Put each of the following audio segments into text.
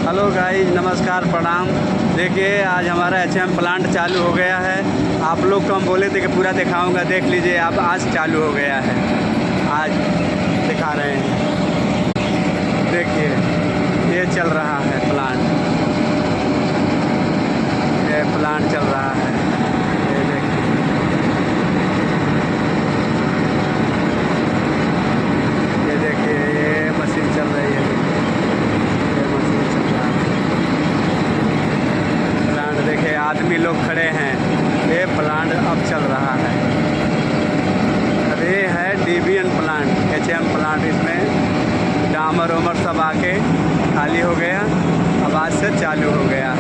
Hello guys, नमस्कार, प्रणाम। देखिए आज हमारा एचएम प्लांट चालू हो गया है। आप लोग को हम बोले थे कि पूरा दिखाऊंगा, देख लीजिए अब आज चालू हो गया है। आज दिखा रहे हैं, देखिए ये चल रहा है प्लांट, ये प्लांट चल रहा है। ये देखिए, ये देखिए ये मशीन चल रही है, ये मशीन चल रहा है। प्लांट देखिए, आदमी लोग खड़े हैं, ये प्लांट अब चल रहा है। अब ये है डीबीएन प्लांट, एचएम प्लांट। इसमें डामर उमर सब आके खाली हो गया, अब आज से चालू हो गया।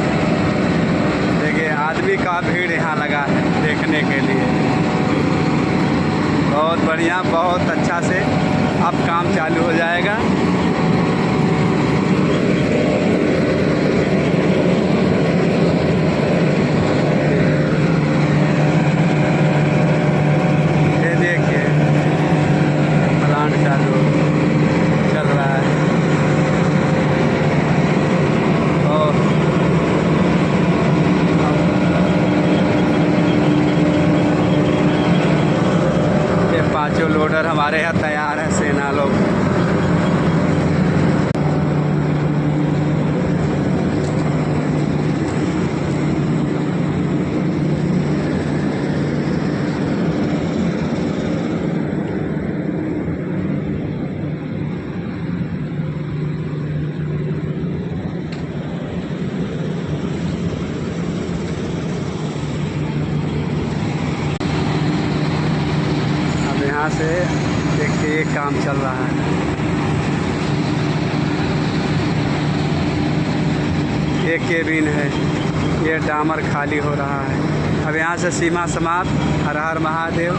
देखिए आदमी का भीड़ यहाँ लगा है देखने के लिए। बहुत बढ़िया, बहुत अच्छा से अब काम चालू हो जाएगा। ये देखिए प्लांट चालू चल रहा है। और ये पांचों लोडर हमारे यहाँ तैयार है, सेना लोग। यहाँ से देखिए ये काम चल रहा है। ये केबिन है, ये डामर खाली हो रहा है। अब यहाँ से सीमा समाप्त। हर हर महादेव।